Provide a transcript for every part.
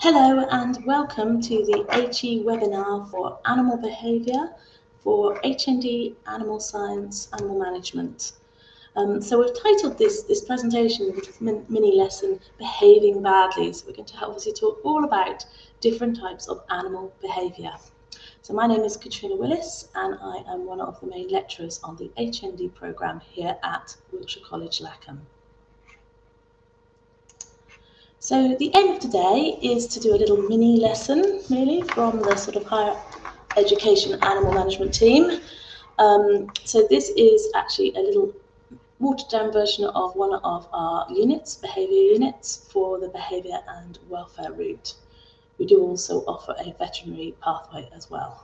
Hello and welcome to the HE webinar for Animal Behaviour for HND Animal Science Animal Management. So we've titled this presentation, this mini lesson, Behaving Badly. So we're going to obviously talk all about different types of animal behaviour. So my name is Katrina Willis and I am one of the main lecturers on the HND programme here at Wiltshire College, Lackham. So the aim of today is to do a little mini lesson, really, from the sort of higher education animal management team. So this is actually a little watered down version of one of our units, behaviour units, for the behaviour and welfare route. We do also offer a veterinary pathway as well.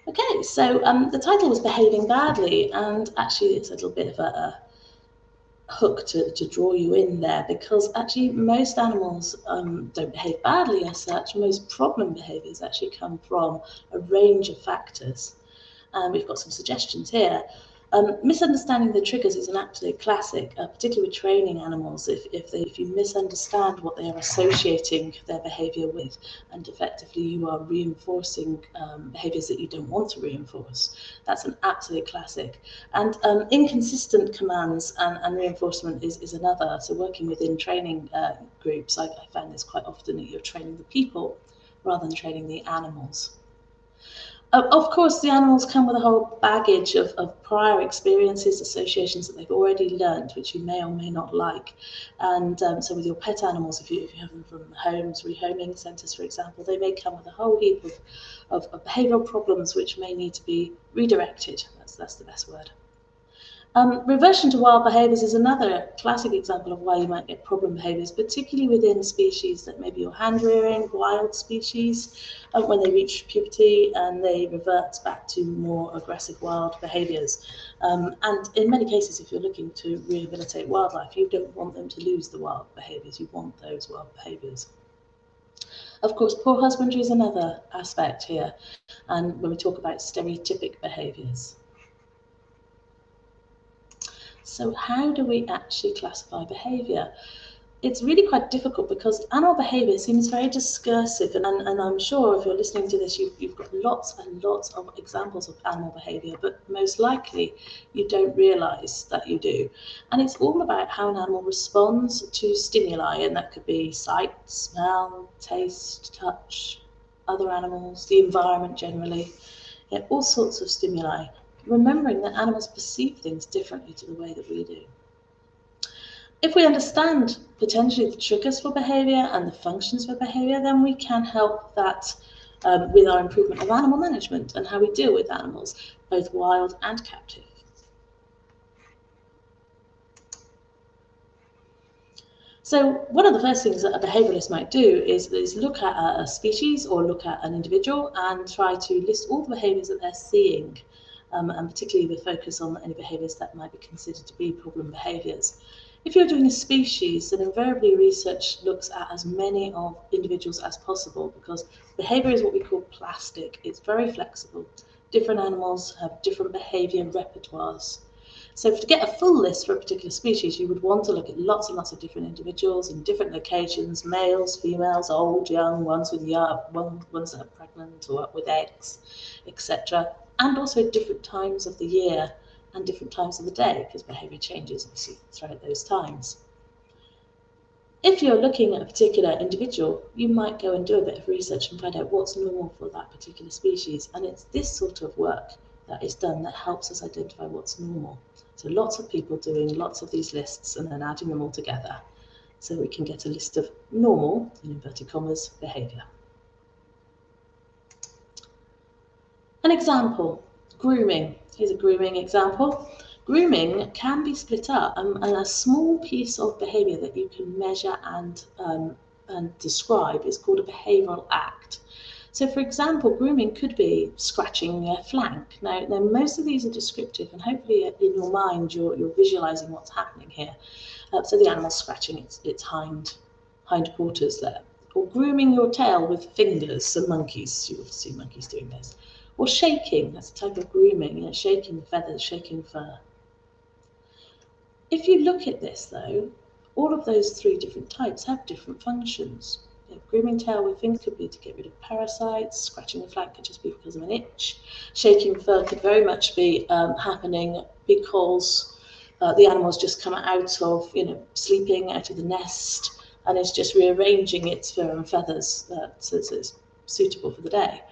Okay, so the title was Behaving Badly, and actually it's a little bit of a hook to draw you in there, because actually most animals don't behave badly as such. Most problem behaviours actually come from a range of factors. We've got some suggestions here. Misunderstanding the triggers is an absolute classic, particularly with training animals. If you misunderstand what they are associating their behaviour with, and effectively you are reinforcing behaviours that you don't want to reinforce, that's an absolute classic. And inconsistent commands and reinforcement is another. So working within training groups, I find this quite often, that you're training the people rather than training the animals. Of course, the animals come with a whole baggage of prior experiences, associations that they've already learned, which you may or may not like. And so with your pet animals, if you have them from homes, rehoming centres, for example, they may come with a whole heap of behavioural problems which may need to be redirected. That's the best word. Reversion to wild behaviours is another classic example of why you might get problem behaviours, particularly within species that maybe you're hand rearing, wild species, when they reach puberty and they revert back to more aggressive wild behaviours. And in many cases, if you're looking to rehabilitate wildlife, you don't want them to lose the wild behaviours, you want those wild behaviours. Of course, poor husbandry is another aspect here, and when we talk about stereotypic behaviours. So how do we actually classify behaviour? It's really quite difficult because animal behaviour seems very discursive, and I'm sure if you're listening to this, you've got lots and lots of examples of animal behaviour, but most likely you don't realise that you do. And it's all about how an animal responds to stimuli, and that could be sight, smell, taste, touch, other animals, the environment generally, all sorts of stimuli. Remembering that animals perceive things differently to the way that we do. If we understand potentially the triggers for behaviour and the functions for behaviour, then we can help that with our improvement of animal management and how we deal with animals, both wild and captive. So one of the first things that a behaviouralist might do is look at a species or look at an individual and try to list all the behaviours that they're seeing. And particularly the focus on any behaviours that might be considered to be problem behaviours. If you're doing a species, then invariably research looks at as many of individuals as possible, because behaviour is what we call plastic. It's very flexible. Different animals have different behaviour repertoires. So to get a full list for a particular species, you would want to look at lots and lots of different individuals in different locations, males, females, old, young, ones with ones that are pregnant or with eggs, etc. And also different times of the year and different times of the day, because behaviour changes obviously throughout those times. If you're looking at a particular individual, you might go and do a bit of research and find out what's normal for that particular species. And it's this sort of work that is done that helps us identify what's normal. So lots of people doing lots of these lists and then adding them all together, so we can get a list of normal, in inverted commas, behaviour. An example, grooming. Here's a grooming example. Grooming can be split up, and a small piece of behaviour that you can measure and describe is called a behavioural act. So, for example, grooming could be scratching their flank. Now most of these are descriptive, and hopefully in your mind you're visualising what's happening here. So the animal's scratching its hind quarters there. Or grooming your tail with fingers, so monkeys, you will see monkeys doing this. Or shaking, that's a type of grooming, shaking feathers, shaking fur. If you look at this though, all of those 3 different types have different functions. Grooming tail with fingers could be to get rid of parasites. Scratching the flank could just be because of an itch. Shaking fur could very much be happening because the animal's just come out of, sleeping out of the nest and is just rearranging its fur and feathers so it's suitable for the day.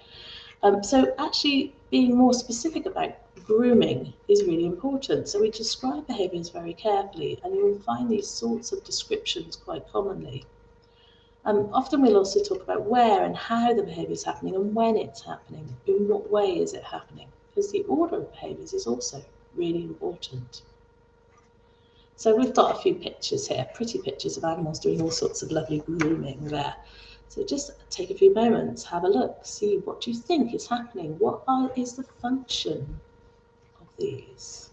So actually being more specific about grooming is really important. So we describe behaviours very carefully, and you'll find these sorts of descriptions quite commonly. Often we'll also talk about where and how the behaviour is happening and when it's happening, in what way is it happening, because the order of behaviours is also really important. So we've got a few pictures here, pretty pictures of animals doing all sorts of lovely grooming there. So just take a few moments, have a look, see what you think is happening. What is the function of these?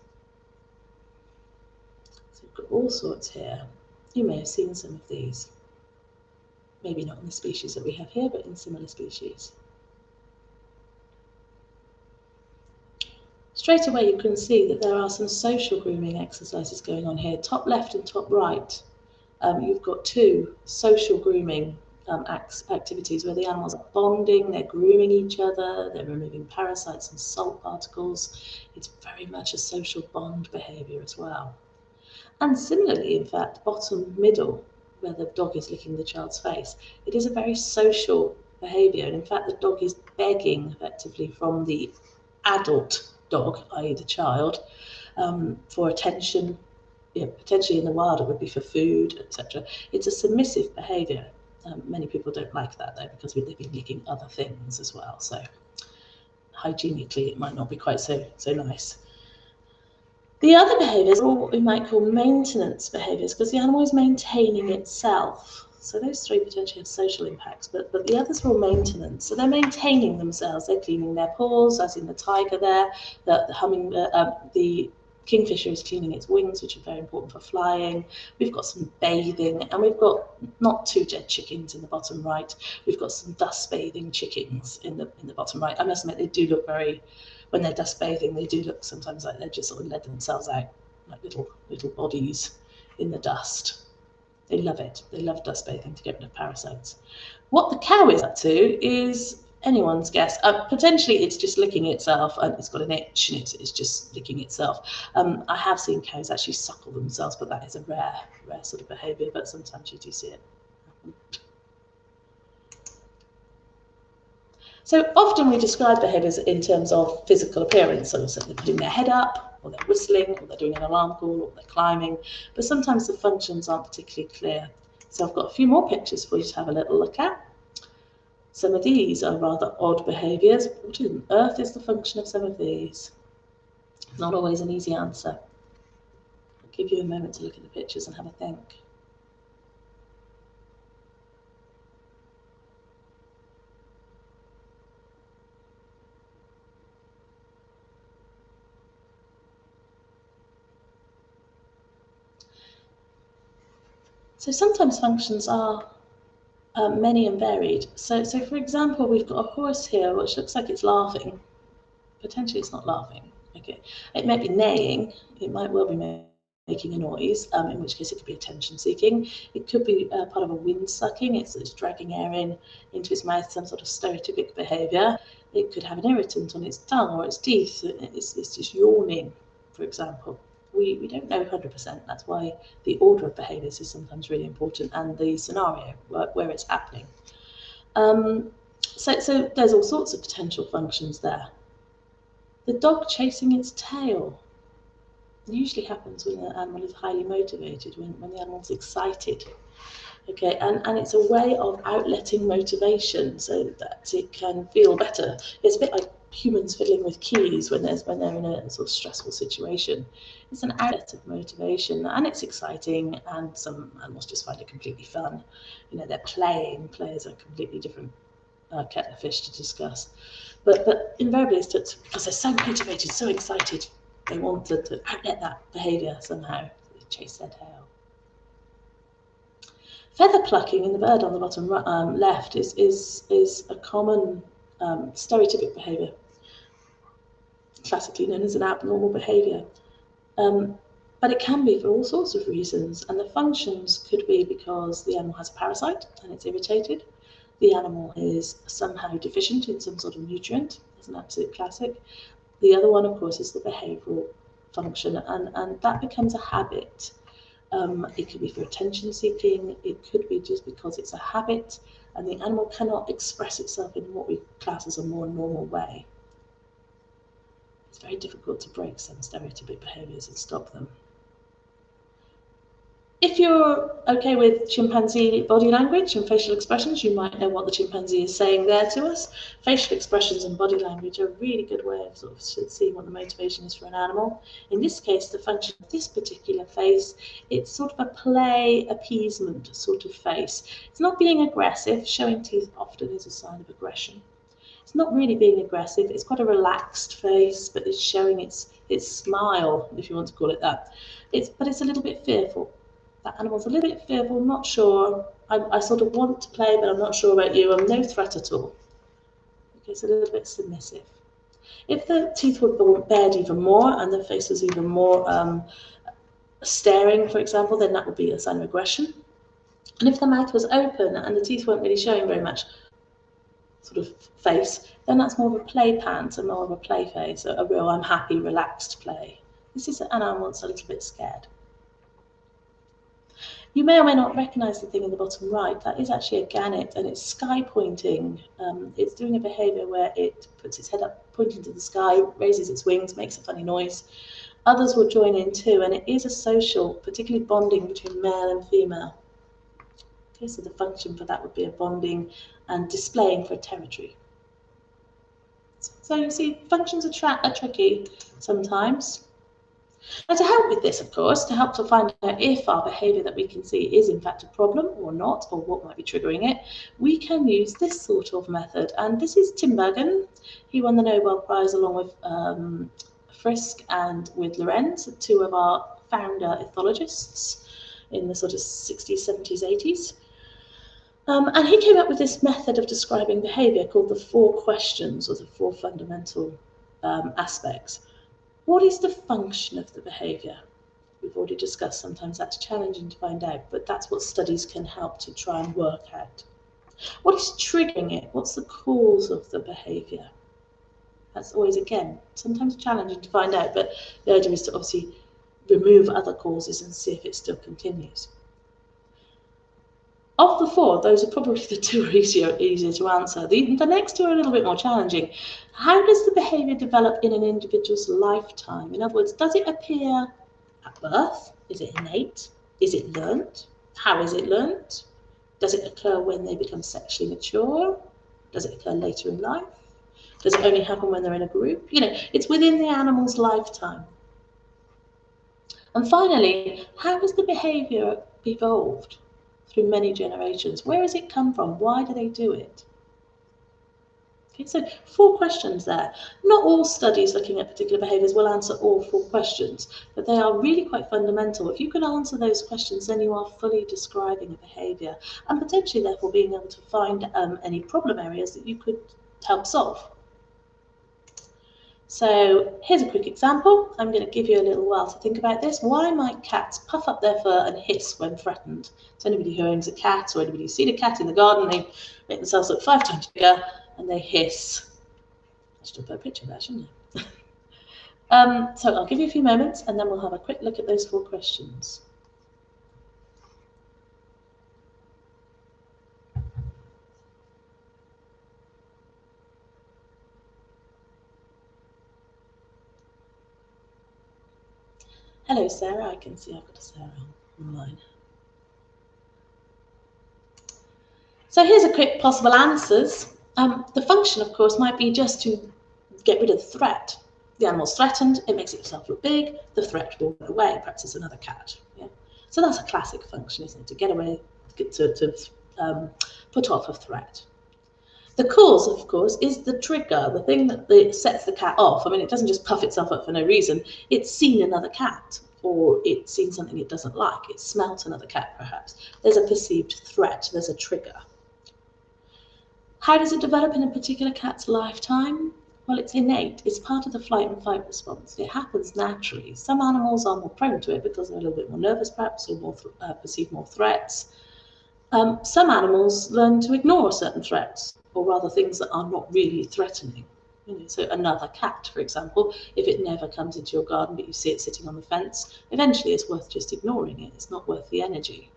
So we've got all sorts here. You may have seen some of these. Maybe not in the species that we have here, but in similar species. Straight away you can see that there are some social grooming exercises going on here. Top left and top right, you've got 2 social grooming activities where the animals are bonding, they're grooming each other, they're removing parasites and salt particles. It's very much a social bond behaviour as well. And similarly, in fact, bottom middle, where the dog is licking the child's face, it is a very social behaviour. And in fact, the dog is begging effectively from the adult dog, i.e. the child, for attention. Potentially in the wild it would be for food, etc. It's a submissive behaviour. Many people don't like that though, because they've been licking other things as well, so hygienically it might not be quite so nice. The other behaviours are what we might call maintenance behaviours, because the animal is maintaining itself. So those 3 potentially have social impacts, but the others are all maintenance. So they're maintaining themselves. They're cleaning their paws, as in the tiger there. The kingfisher is cleaning its wings, which are very important for flying. We've got some bathing, and we've got not 2 dead chickens in the bottom right. We've got some dust bathing chickens in the bottom right. I must admit, they do look when they're dust bathing, they do look sometimes like they're just sort of let themselves out, like little bodies in the dust. They love it. They love dust bathing to get rid of parasites. What the cow is up to is anyone's guess. Potentially it's just licking itself, and it's got an itch and it's just licking itself. I have seen cows actually suckle themselves, but that is a rare sort of behaviour, but sometimes you do see it happen. So often we describe behaviours in terms of physical appearance, so they're putting their head up, or they're whistling, or they're doing an alarm call, or they're climbing, but sometimes the functions aren't particularly clear. So I've got a few more pictures for you to have a little look at. Some of these are rather odd behaviours. What on earth is the function of some of these? Not always an easy answer. I'll give you a moment to look at the pictures and have a think. So sometimes functions are many and varied. So for example, we've got a horse here which looks like it's laughing. Potentially it's not laughing. Okay, it might be neighing. It might well be making a noise, in which case it could be attention seeking. It could be part of a wind sucking. It's dragging air into its mouth, some sort of stereotypic behaviour. It could have an irritant on its tongue or its teeth. It's just yawning, for example. We don't know 100%. That's why the order of behaviours is sometimes really important, and the scenario where it's happening. So there's all sorts of potential functions there. The dog chasing its tail usually happens when the animal is highly motivated, when the animal's excited. Okay, and it's a way of outletting motivation so that it can feel better. It's a bit like humans fiddling with keys when they're in a sort of stressful situation. It's an outlet of motivation, and it's exciting, and some animals just find it completely fun. They're playing. Play is a completely different kettle of fish to discuss. But invariably it's because they're so motivated, so excited, they want to outlet that behaviour somehow. They chase their tail. Feather plucking in the bird on the bottom left is a common stereotypic behaviour, classically known as an abnormal behaviour. But it can be for all sorts of reasons, and the functions could be because the animal has a parasite and it's irritated. The animal is somehow deficient in some sort of nutrient. It's an absolute classic. The other one, of course, is the behavioural function, and that becomes a habit. It could be for attention seeking, it could be just because it's a habit and the animal cannot express itself in what we class as a more normal way. It's very difficult to break some stereotypic behaviours and stop them. If you're okay with chimpanzee body language and facial expressions, you might know what the chimpanzee is saying there to us. Facial expressions and body language are a really good way of sort of seeing what the motivation is for an animal. In this case, the function of this particular face, it's sort of a play appeasement sort of face. It's not being aggressive. Showing teeth often is a sign of aggression. It's not really being aggressive. It's quite a relaxed face, but it's showing its smile, if you want to call it that. But it's a little bit fearful. That animal's a little bit fearful, not sure. I sort of want to play, but I'm not sure about you. I'm no threat at all. Okay, it's a little bit submissive. If the teeth were bared even more and the face was even more staring, for example, then that would be a sign of aggression. And if the mouth was open and the teeth weren't really showing very much sort of face, then that's more of a play pant and more of a play face, a real I'm happy, relaxed play. This is an animal that's a little bit scared. You may or may not recognise the thing in the bottom right. That is actually a gannet, and it's sky pointing. It's doing a behaviour where it puts its head up, pointing to the sky, raises its wings, makes a funny noise. Others will join in too, and it is a social, particularly bonding between male and female. Okay, so the function for that would be a bonding and displaying for a territory. So you see, functions are tricky sometimes. Now, to help with this, of course, to help to find out if our behaviour that we can see is in fact a problem or not, or what might be triggering it, we can use this sort of method. And this is Tinbergen. He won the Nobel Prize along with Frisk and with Lorenz, two of our founder ethologists in the sort of 60s, 70s, 80s. And he came up with this method of describing behaviour called the 4 questions, or the 4 fundamental aspects. What is the function of the behaviour? We've already discussed sometimes that's challenging to find out, but that's what studies can help to try and work out. What is triggering it? What's the cause of the behaviour? That's always, again, sometimes challenging to find out, but the idea is to obviously remove other causes and see if it still continues. Of the 4, those are probably the 2 easier to answer. The next 2 are a little bit more challenging. How does the behaviour develop in an individual's lifetime? In other words, does it appear at birth? Is it innate? Is it learnt? How is it learnt? Does it occur when they become sexually mature? Does it occur later in life? Does it only happen when they're in a group? You know, it's within the animal's lifetime. And finally, how has the behaviour evolved through many generations? Where has it come from? Why do they do it? Okay, so 4 questions there. Not all studies looking at particular behaviours will answer all 4 questions, but they are really quite fundamental. If you can answer those questions, then you are fully describing a behaviour and potentially therefore being able to find any problem areas that you could help solve. So here's a quick example. I'm going to give you a little while to think about this. Why might cats puff up their fur and hiss when threatened? So anybody who owns a cat or anybody who's seen a cat in the garden, they make themselves look 5 times bigger and they hiss. I should have put a picture of that, shouldn't I? So I'll give you a few moments and then we'll have a quick look at those 4 questions. Hello, Sarah. I can see I've got a Sarah online. So here's a quick possible answers. The function, of course, might be just to get rid of the threat. The animal's threatened, it makes itself look big, the threat will run away, perhaps it's another cat. Yeah? So that's a classic function, isn't it? To get away, to put off a threat. The cause, of course, is the trigger, the thing that sets the cat off. I mean, it doesn't just puff itself up for no reason. It's seen another cat, or it's seen something it doesn't like. It's smelt another cat, perhaps. There's a perceived threat. There's a trigger. How does it develop in a particular cat's lifetime? Well, it's innate. It's part of the flight and fight response. It happens naturally. Some animals are more prone to it because they're a little bit more nervous, perhaps, or more perceive more threats. Some animals learn to ignore certain threats, or rather things that are not really threatening. So another cat, for example, if it never comes into your garden but you see it sitting on the fence, eventually it's worth just ignoring it. It's not worth the energy.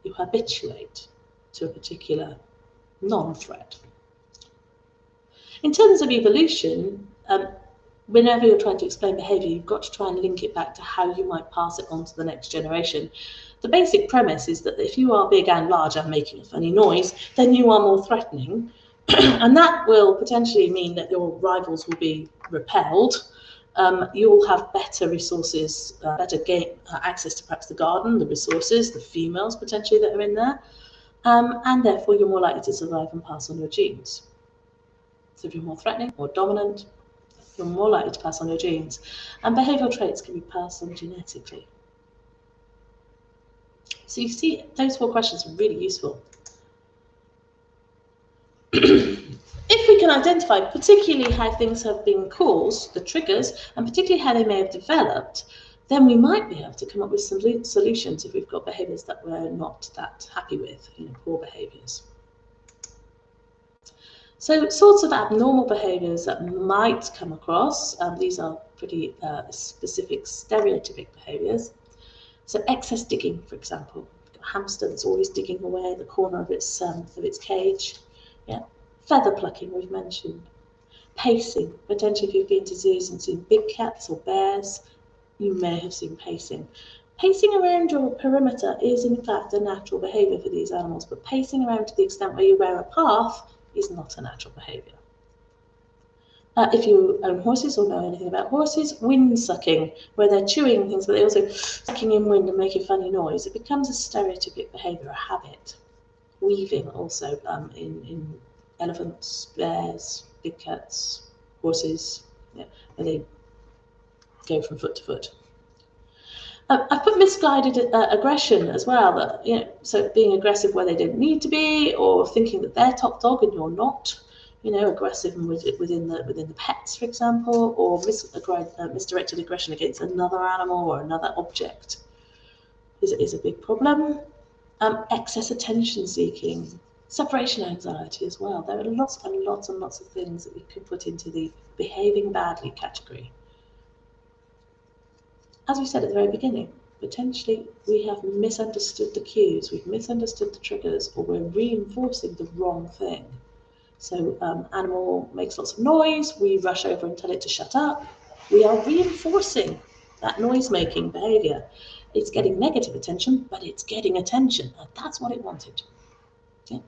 You habituate to a particular non-threat. In terms of evolution, whenever you're trying to explain behaviour, you've got to try and link it back to how you might pass it on to the next generation. The basic premise is that if you are big and large and making a funny noise, then you are more threatening. And that will potentially mean that your rivals will be repelled. You'll have better resources, better access to perhaps the garden, the resources, the females potentially that are in there. And therefore you're more likely to survive and pass on your genes. So if you're more threatening or dominant, you're more likely to pass on your genes. And behavioural traits can be passed on genetically. So you see, those 4 questions are really useful. If we can identify particularly how things have been caused, the triggers, and particularly how they may have developed, then we might be able to come up with some solutions if we've got behaviours that we're not that happy with, poor behaviours. So sorts of abnormal behaviours that might come across, these are pretty specific stereotypic behaviours. So excess digging, for example. We've got a hamster that's always digging away at the corner of its cage. Yeah. Feather plucking, we've mentioned. Pacing, potentially if you've been to zoos and seen big cats or bears, you may have seen pacing. Pacing around your perimeter is in fact a natural behaviour for these animals, but pacing around to the extent where you wear a path is not a natural behaviour. If you own horses or know anything about horses, wind sucking, where they're chewing things, but they're also sucking in wind and making funny noise, it becomes a stereotypic behaviour, a habit. Weaving also in elephants, bears, big cats, horses, where they go from foot to foot. I put misguided aggression as well, that, so being aggressive where they don't need to be, or thinking that they're top dog and you're not, aggressive within the pets, for example, or misdirected aggression against another animal or another object is a big problem. Excess attention seeking, separation anxiety as well. There are lots and lots and lots of things that we could put into the behaving badly category. As we said at the very beginning, potentially we have misunderstood the cues, we've misunderstood the triggers, or we're reinforcing the wrong thing. So animal makes lots of noise, we rush over and tell it to shut up. We are reinforcing that noise-making behaviour. It's getting negative attention, but it's getting attention, and that's what it wanted. Yeah.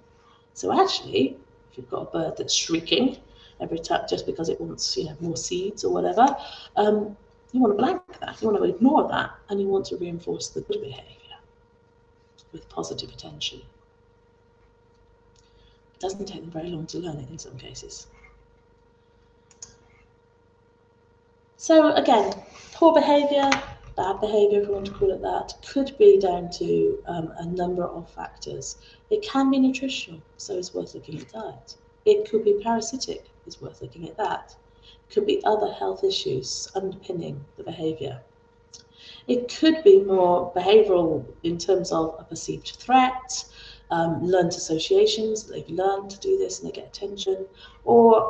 So actually, if you've got a bird that's shrieking every time just because it wants, more seeds or whatever, you want to blank that, you want to ignore that, and you want to reinforce the good behaviour with positive attention. It doesn't take them very long to learn it in some cases. So again, poor behaviour, bad behaviour, if you want to call it that, could be down to a number of factors. It can be nutritional, so it's worth looking at diet. It could be parasitic, it's worth looking at that. It could be other health issues underpinning the behaviour. It could be more behavioural in terms of a perceived threat, learned associations, they've learned to do this and they get attention, or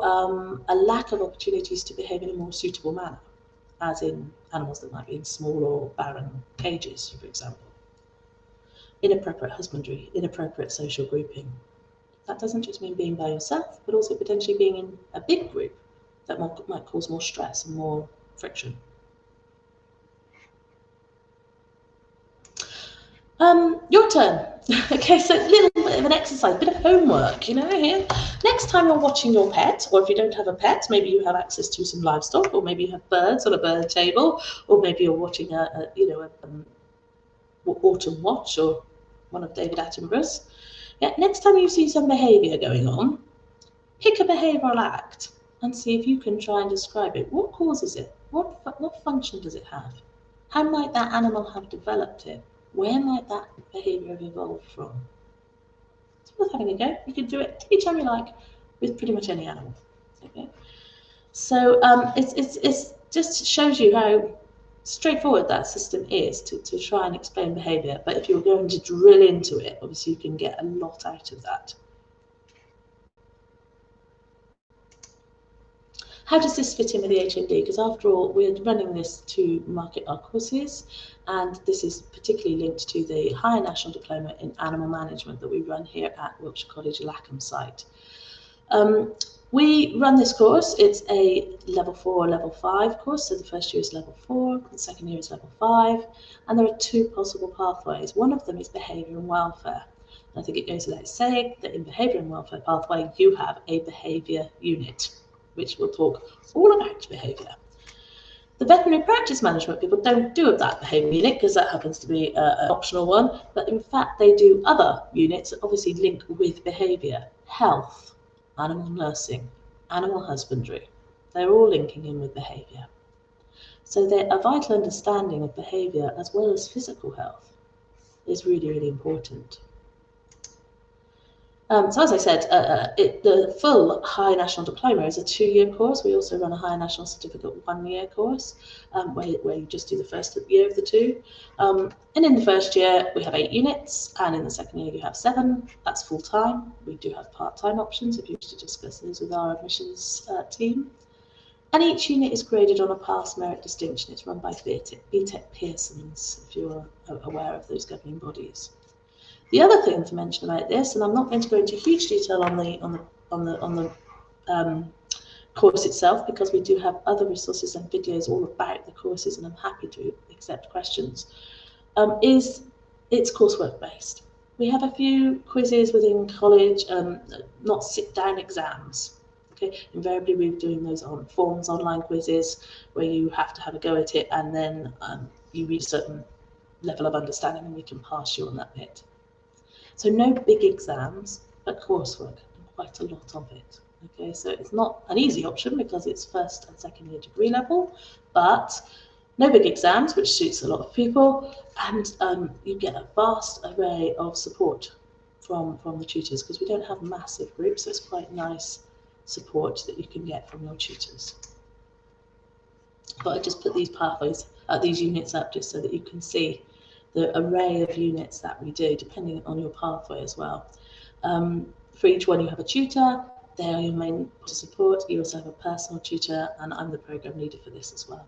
a lack of opportunities to behave in a more suitable manner, as in animals that might be in small or barren cages, for example. Inappropriate husbandry, inappropriate social grouping. That doesn't just mean being by yourself, but also potentially being in a big group that might cause more stress and more friction. Your turn. Okay, so a little bit of an exercise, a bit of homework, here. Next time you're watching your pet, or if you don't have a pet, maybe you have access to some livestock, or maybe you have birds on a bird table, or maybe you're watching Autumn Watch or one of David Attenborough's. Yeah, next time you see some behaviour going on, pick a behavioural act and see if you can try and describe it. What causes it? What function does it have? How might that animal have developed it? Where might that behaviour have evolved from? It's worth having a go. You can do it anytime you like with pretty much any animal. Okay. So it's just shows you how straightforward that system is to try and explain behaviour. But if you're going to drill into it, obviously you can get a lot out of that. How does this fit in with the HND? Because after all, we're running this to market our courses, and this is particularly linked to the Higher National Diploma in Animal Management that we run here at Wiltshire College Lackham site. We run this course. It's a level 4 or level 5 course, so the first year is level 4, the second year is level 5, and there are 2 possible pathways. One of them is behaviour and welfare. And I think it goes without saying that in behaviour and welfare pathway, you have a behaviour unit, which will talk all about behaviour. The veterinary practice management people don't do that behaviour unit because that happens to be an optional one, but in fact they do other units that obviously link with behaviour, health, animal nursing, animal husbandry. They're all linking in with behaviour. So a vital understanding of behaviour as well as physical health is really, really important. So as I said, the full High National Diploma is a 2-year course. We also run a High National Certificate 1-year course where you just do the first year of the 2. And in the first year, we have 8 units, and in the second year, you have 7. That's full-time. We do have part-time options if you wish to discuss those with our admissions team. And each unit is graded on a pass merit distinction. It's run by BTEC Pearsons, if you're aware of those governing bodies. The other thing to mention about this, and I'm not going to go into huge detail on the course itself because we do have other resources and videos all about the courses, and I'm happy to accept questions, is it's coursework based. We have a few quizzes within college, not sit-down exams. Okay, invariably we're doing those on forms, online quizzes where you have to have a go at it, and then you reach a certain level of understanding and we can pass you on that bit. So no big exams, but coursework, and quite a lot of it. Okay, so it's not an easy option because it's first and second year degree level, but no big exams, which suits a lot of people, and you get a vast array of support from the tutors because we don't have massive groups, so it's quite nice support that you can get from your tutors. But I just put these pathways, these units up just so that you can see the array of units that we do, depending on your pathway as well. For each one, you have a tutor. They are your main support. You also have a personal tutor, and I'm the program leader for this as well.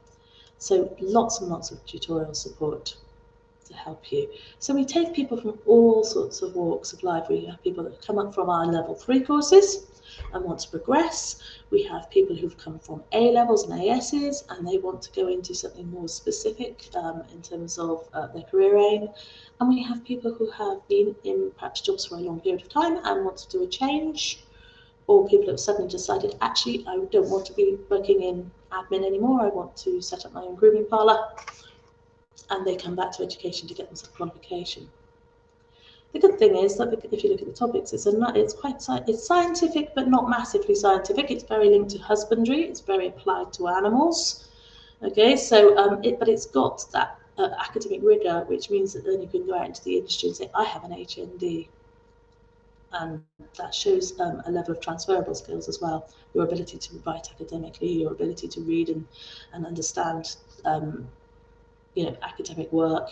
So lots and lots of tutorial support to help you. So we take people from all sorts of walks of life. We have people that come up from our level 3 courses and want to progress. We have people who've come from A levels and ASs and they want to go into something more specific in terms of their career aim. And we have people who have been in perhaps jobs for a long period of time and want to do a change, or people have suddenly decided, actually, I don't want to be working in admin anymore. I want to set up my own grooming parlour. And they come back to education to get themselves qualification. The good thing is that if you look at the topics, it's scientific, but not massively scientific. It's very linked to husbandry. It's very applied to animals. Okay, so but it's got that academic rigour, which means that then you can go out into the industry and say, I have an HND. And that shows a level of transferable skills as well. Your ability to write academically, your ability to read and understand academic work,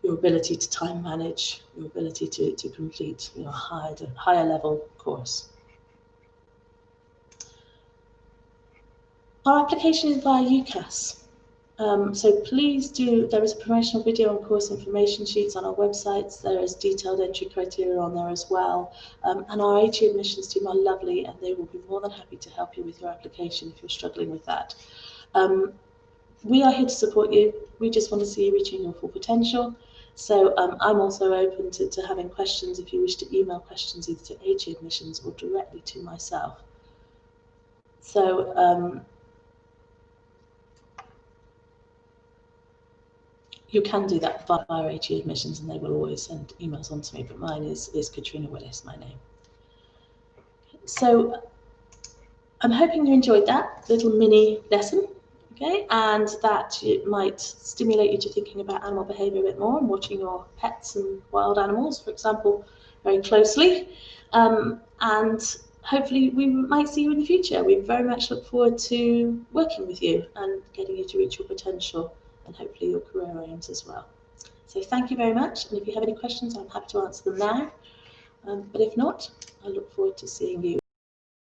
your ability to time manage, your ability to complete a higher level course. Our application is via UCAS. So please do, there is a promotional video and course information sheets on our websites. There is detailed entry criteria on there as well. And our HE admissions team are lovely and they will be more than happy to help you with your application if you're struggling with that. We are here to support you. We just want to see you reaching your full potential. So I'm also open to having questions if you wish to email questions either to HE admissions or directly to myself. So you can do that via HE admissions and they will always send emails on to me, but mine is Katrina Willis, my name. So I'm hoping you enjoyed that little mini lesson. Okay, and that it might stimulate you to thinking about animal behaviour a bit more and watching your pets and wild animals, for example, very closely. And hopefully we might see you in the future. We very much look forward to working with you and getting you to reach your potential and hopefully your career aims as well. So thank you very much, and if you have any questions, I'm happy to answer them now. But if not, I look forward to seeing you